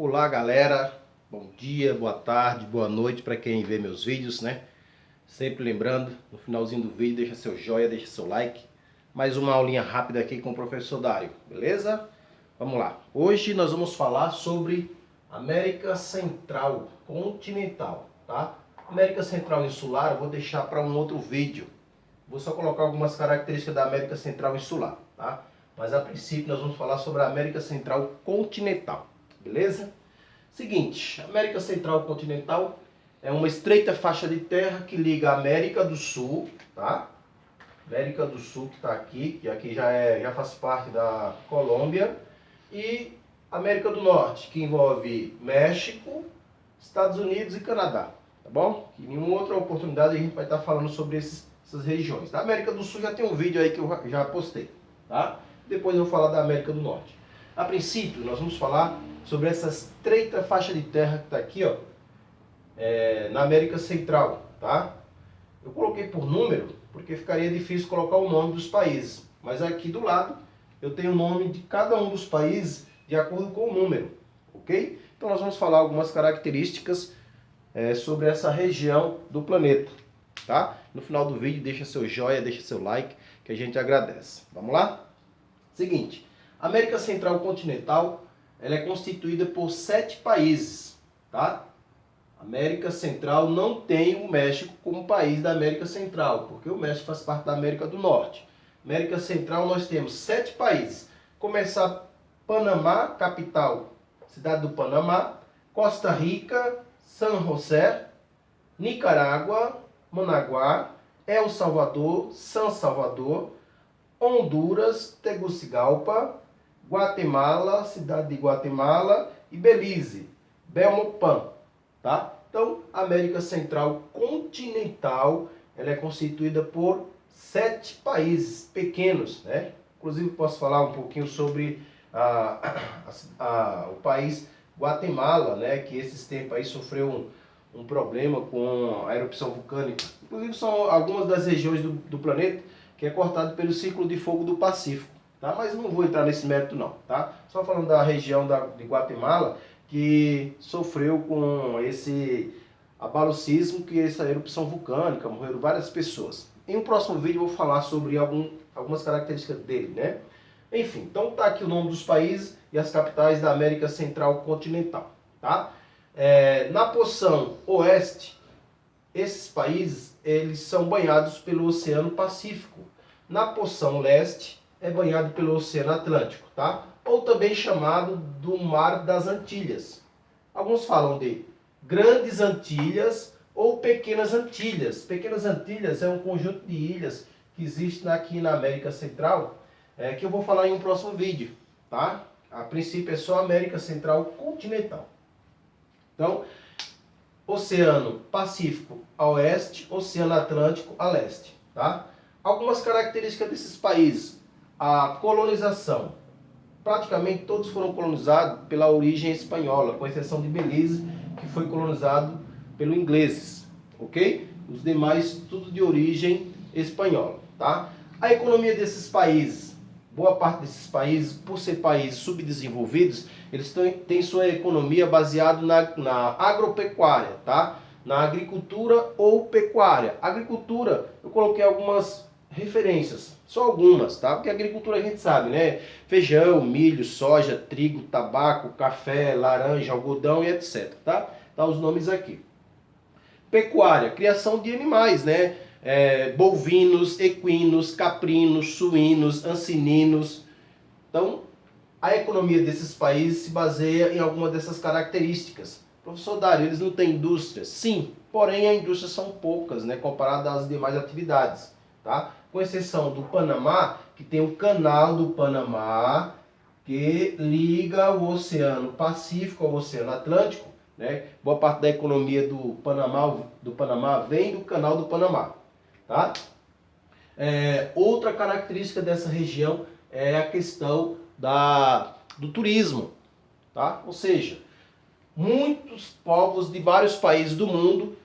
Olá galera, bom dia, boa tarde, boa noite para quem vê meus vídeos, né? Sempre lembrando, no finalzinho do vídeo, deixa seu joinha, deixa seu like. Mais uma aulinha rápida aqui com o professor Dário, beleza? Vamos lá. Hoje nós vamos falar sobre América Central Continental, tá? América Central Insular eu vou deixar para um outro vídeo. Vou só colocar algumas características da América Central Insular, tá? Mas a princípio nós vamos falar sobre a América Central Continental, beleza? Seguinte, América Central Continental é uma estreita faixa de terra que liga a América do Sul, tá? América do Sul que está aqui, que aqui já faz parte da Colômbia, e América do Norte, que envolve México, Estados Unidos e Canadá, tá bom? Em nenhuma outra oportunidade a gente vai estar falando sobre essas regiões. Da América do Sul já tem um vídeo aí que eu já postei, tá? Depois eu vou falar da América do Norte. A princípio, nós vamos falar sobre essa estreita faixa de terra que está aqui, ó, na América Central, tá? Eu coloquei por número, porque ficaria difícil colocar o nome dos países. Mas aqui do lado, eu tenho o nome de cada um dos países de acordo com o número, ok? Então nós vamos falar algumas características sobre essa região do planeta, tá? No final do vídeo, deixa seu joinha, deixa seu like, que a gente agradece. Vamos lá? Seguinte, a América Central Continental, ela é constituída por 7 países, tá? A América Central não tem o México como país da América Central, porque o México faz parte da América do Norte. América Central nós temos 7 países. Começar Panamá, capital, cidade do Panamá, Costa Rica, San José, Nicarágua, Managuá, El Salvador, San Salvador, Honduras, Tegucigalpa, Guatemala, cidade de Guatemala e Belize, Belmopan, tá? Então, a América Central Continental, ela é constituída por 7 países pequenos, né? Inclusive, posso falar um pouquinho sobre o país Guatemala, né? Que esses tempos aí sofreu um problema com a erupção vulcânica. Inclusive, são algumas das regiões do planeta que é cortado pelo Círculo de Fogo do Pacífico, tá? Mas não vou entrar nesse mérito não, tá? Só falando da região de Guatemala, que sofreu com esse abalo sísmico e essa erupção vulcânica, morreram várias pessoas. Em um próximo vídeo eu vou falar sobre algumas características dele, né? Enfim, então tá aqui o nome dos países e as capitais da América Central Continental, tá? Na porção oeste, esses países eles são banhados pelo Oceano Pacífico. Na porção leste é banhado pelo Oceano Atlântico, tá? Ou também chamado do Mar das Antilhas. Alguns falam de Grandes Antilhas ou Pequenas Antilhas. Pequenas Antilhas é um conjunto de ilhas que existe aqui na América Central, que eu vou falar em um próximo vídeo, tá? A princípio é só América Central Continental. Então, Oceano Pacífico a oeste, Oceano Atlântico a leste, tá? Algumas características desses países. A colonização. Praticamente todos foram colonizados pela origem espanhola, com exceção de Belize, que foi colonizado pelos ingleses, ok? Os demais, tudo de origem espanhola, tá? A economia desses países, boa parte desses países, por ser países subdesenvolvidos, eles têm sua economia baseada na agropecuária, tá? Na agricultura ou pecuária. Agricultura, eu coloquei algumas referências, só algumas, tá? Porque a agricultura a gente sabe, né? Feijão, milho, soja, trigo, tabaco, café, laranja, algodão e etc, tá? Tá os nomes aqui. Pecuária, criação de animais, né? Bovinos, equinos, caprinos, suínos, ancininos. Então, a economia desses países se baseia em alguma dessas características. Professor Dário, eles não têm indústria? Sim, porém as indústrias são poucas, né? Comparadas às demais atividades, tá? Com exceção do Panamá, que tem o Canal do Panamá, que liga o Oceano Pacífico ao Oceano Atlântico, né? Boa parte da economia do Panamá vem do Canal do Panamá, tá? Outra característica dessa região é a questão do turismo, tá? Ou seja, muitos povos de vários países do mundo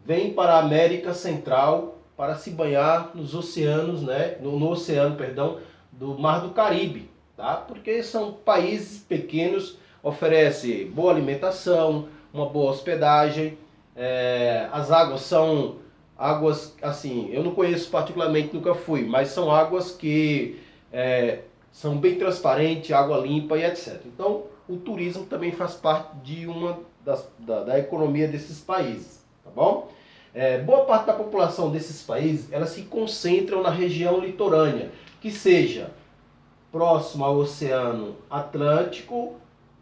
vêm para a América Central para se banhar nos oceanos, né? no oceano, perdão, do Mar do Caribe, tá? Porque são países pequenos oferece boa alimentação, uma boa hospedagem. As águas são águas, assim, eu não conheço particularmente, nunca fui, mas são águas que são bem transparentes, água limpa e etc. Então, o turismo também faz parte de uma da economia desses países, tá bom? Boa parte da população desses países, elas se concentram na região litorânea, que seja próximo ao Oceano Atlântico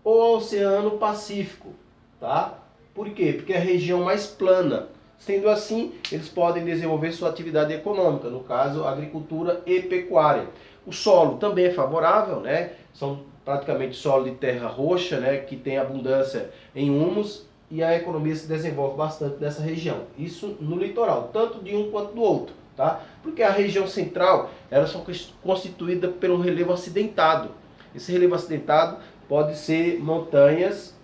ou ao Oceano Pacífico, tá? Por quê? Porque é a região mais plana. Sendo assim, eles podem desenvolver sua atividade econômica, no caso, agricultura e pecuária. O solo também é favorável, né? São praticamente solo de terra roxa, né? Que tem abundância em humus, e a economia se desenvolve bastante nessa região. Isso no litoral, tanto de um quanto do outro, tá? Porque a região central, elas são constituídas por um relevo acidentado. Esse relevo acidentado pode ser montanhas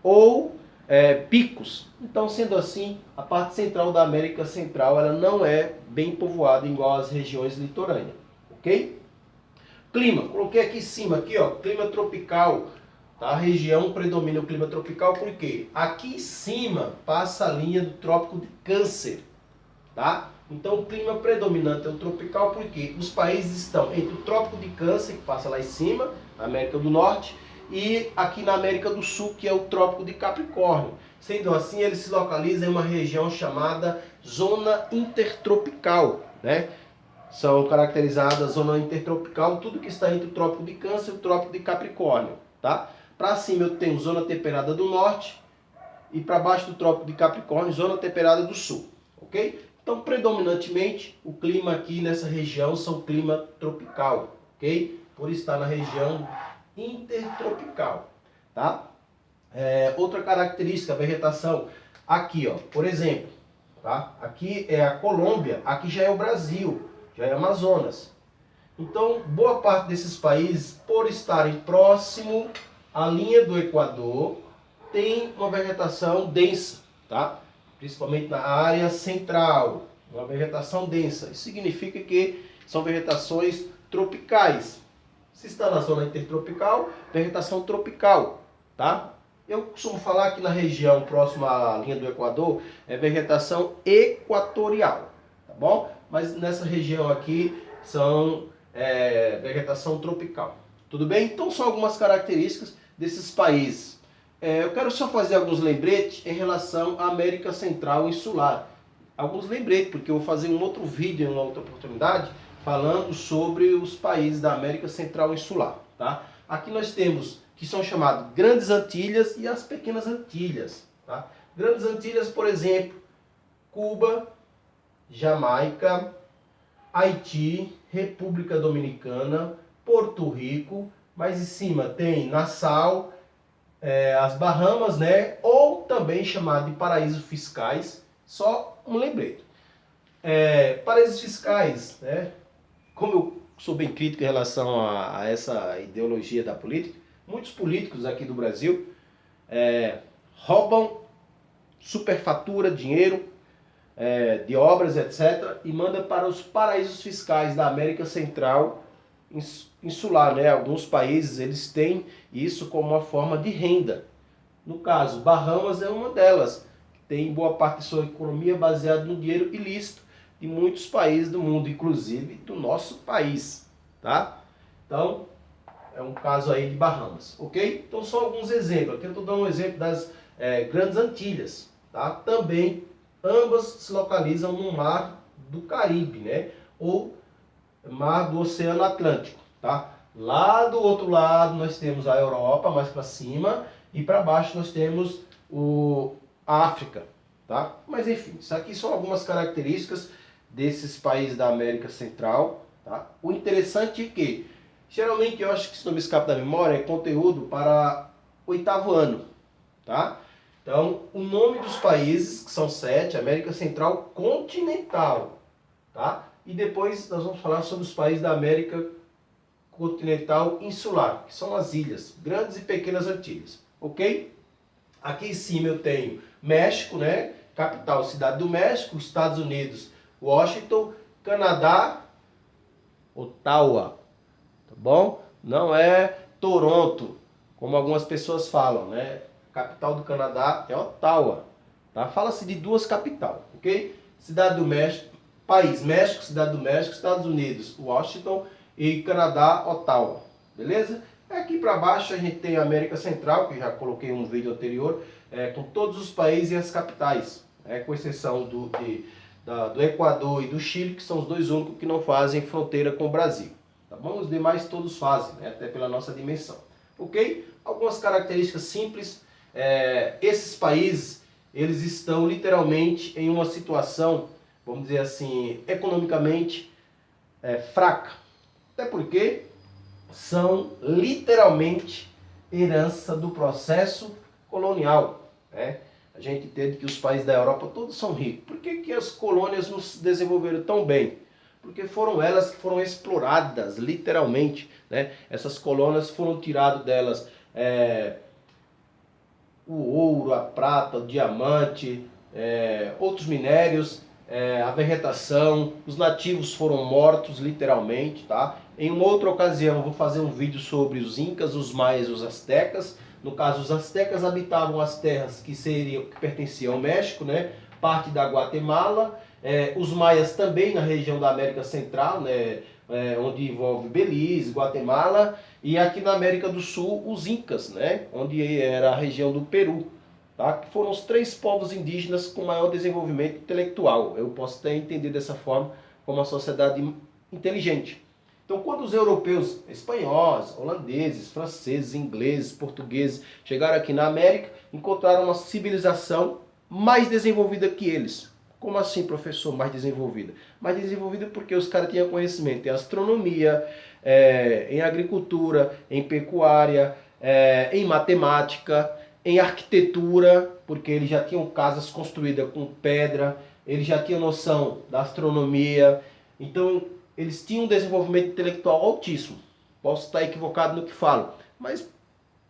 ou picos. Então, sendo assim, a parte central da América Central, ela não é bem povoada igual às regiões litorâneas, ok? Clima, coloquei aqui em cima, aqui, ó, clima tropical. Tá? A região predomina o clima tropical, por quê? Aqui em cima passa a linha do Trópico de Câncer, tá? Então o clima predominante é o tropical, porque os países estão entre o Trópico de Câncer, que passa lá em cima, na América do Norte, e aqui na América do Sul, que é o Trópico de Capricórnio. Sendo assim, ele se localiza em uma região chamada Zona Intertropical, né? São caracterizadas zona intertropical, tudo que está entre o Trópico de Câncer e o Trópico de Capricórnio, tá? Para cima eu tenho zona temperada do norte e para baixo do Trópico de Capricórnio, zona temperada do sul, ok? Então, predominantemente, o clima aqui nessa região são clima tropical, ok? Por estar na região intertropical, tá? Outra característica, a vegetação, aqui, ó, por exemplo, tá? Aqui é a Colômbia, aqui já é o Brasil, já é Amazonas. Então, boa parte desses países, por estarem próximo à linha do Equador, tem uma vegetação densa, tá? Principalmente na área central, uma vegetação densa. Isso significa que são vegetações tropicais. Se está na zona intertropical, vegetação tropical, tá? Eu costumo falar que na região próxima à linha do Equador é vegetação equatorial, tá bom? Mas nessa região aqui são vegetação tropical. Tudo bem? Então são algumas características desses países. Eu quero só fazer alguns lembretes em relação à América Central Insular. Alguns lembretes, porque eu vou fazer um outro vídeo em uma outra oportunidade falando sobre os países da América Central Insular, tá? Aqui nós temos que são chamados Grandes Antilhas e as Pequenas Antilhas, tá? Grandes Antilhas, por exemplo, Cuba, Jamaica, Haiti, República Dominicana, Porto Rico, mais em cima tem Nassau, as Bahamas, né? Ou também chamado de paraísos fiscais, só um lembrete. Paraísos fiscais, né? Como eu sou bem crítico em relação a essa ideologia da política, muitos políticos aqui do Brasil roubam, superfatura dinheiro de obras, etc., e manda para os paraísos fiscais da América Central Insular, né? Alguns países eles têm isso como uma forma de renda. No caso, Bahamas é uma delas, que tem boa parte de sua economia baseada no dinheiro ilícito de muitos países do mundo, inclusive do nosso país, tá? Então, é um caso aí de Bahamas, ok? Então, só alguns exemplos. Aqui eu estou dando um exemplo das Grandes Antilhas, tá? Também, ambas se localizam no Mar do Caribe, né? Ou Mar do Oceano Atlântico, tá? Lá do outro lado nós temos a Europa, mais para cima, e para baixo nós temos a África, tá? Mas enfim, isso aqui são algumas características desses países da América Central, tá? O interessante é que, geralmente eu acho que, se não me escapa da memória, é conteúdo para 8º ano, tá? Então, o nome dos países, que são 7, América Central Continental, tá? E depois nós vamos falar sobre os países da América Continental Insular, que são as ilhas, Grandes e Pequenas Antilhas, ok? Aqui em cima eu tenho México, né? Capital, Cidade do México, Estados Unidos, Washington, Canadá, Ottawa, tá bom? Não é Toronto, como algumas pessoas falam, né? A capital do Canadá é Ottawa, tá? Fala-se de duas capitais, ok? Cidade do México, país México, Cidade do México, Estados Unidos, Washington e Canadá, Ottawa, beleza? Aqui para baixo a gente tem a América Central, que já coloquei um vídeo anterior, com todos os países e as capitais, com exceção do Equador e do Chile, que são os dois únicos que não fazem fronteira com o Brasil. Tá bom? Os demais todos fazem, né? Até pela nossa dimensão. Ok? Algumas características simples. Esses países, eles estão literalmente em uma situação, vamos dizer assim, economicamente fraca. Até porque são literalmente herança do processo colonial, né? A gente entende que os países da Europa todos são ricos. Por que as colônias não se desenvolveram tão bem? Porque foram elas que foram exploradas, literalmente, né? Essas colônias foram tiradas delas o ouro, a prata, o diamante, outros minérios, a vegetação, os nativos foram mortos, literalmente, tá? Em uma outra ocasião eu vou fazer um vídeo sobre os incas, os maias e os astecas. No caso, os astecas habitavam as terras que pertenciam ao México, né? Parte da Guatemala. Os maias também na região da América Central, né? Onde envolve Belize, Guatemala. E aqui na América do Sul, os incas, né? Onde era a região do Peru. Tá? Que foram os 3 povos indígenas com maior desenvolvimento intelectual. Eu posso até entender dessa forma como uma sociedade inteligente. Então, quando os europeus, espanhóis, holandeses, franceses, ingleses, portugueses, chegaram aqui na América, encontraram uma civilização mais desenvolvida que eles. Como assim, professor, mais desenvolvida? Mais desenvolvida porque os caras tinham conhecimento em astronomia, em agricultura, em pecuária, em matemática, em arquitetura, porque eles já tinham casas construídas com pedra, eles já tinham noção da astronomia, então eles tinham um desenvolvimento intelectual altíssimo. Posso estar equivocado no que falo, mas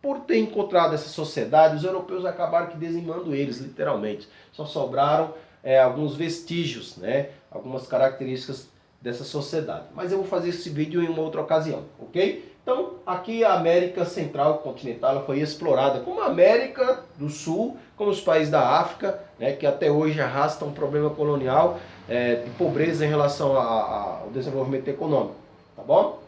por ter encontrado essa sociedade, os europeus acabaram que dizimando eles, literalmente. Só sobraram alguns vestígios, né? Algumas características dessa sociedade. Mas eu vou fazer esse vídeo em uma outra ocasião, ok? Então, aqui a América Central Continental ela foi explorada como a América do Sul, como os países da África, né, que até hoje arrastam um problema colonial de pobreza em relação ao desenvolvimento econômico, tá bom?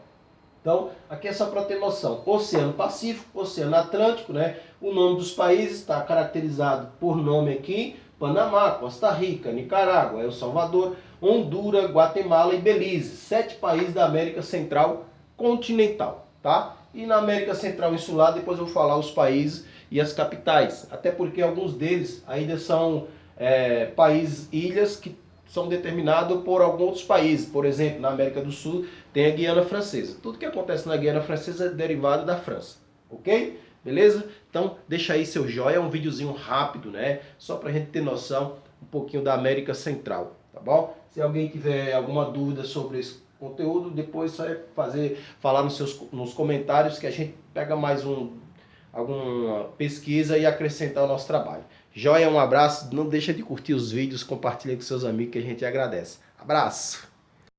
Então, aqui é só para ter noção. Oceano Pacífico, Oceano Atlântico, né? O nome dos países está caracterizado por nome aqui: Panamá, Costa Rica, Nicarágua, El Salvador, Honduras, Guatemala e Belize. 7 países da América Central Continental, tá? E na América Central Insular, depois eu vou falar os países e as capitais. Até porque alguns deles ainda são países, ilhas que são determinados por alguns outros países. Por exemplo, na América do Sul tem a Guiana Francesa. Tudo que acontece na Guiana Francesa é derivado da França, ok? Beleza? Então deixa aí seu joinha, é um videozinho rápido, né? Só pra gente ter noção um pouquinho da América Central, tá bom? Se alguém tiver alguma dúvida sobre esse conteúdo, depois só falar nos comentários que a gente pega mais alguma pesquisa e acrescentar ao nosso trabalho. Joia, um abraço, não deixa de curtir os vídeos, compartilha com seus amigos que a gente agradece. Abraço!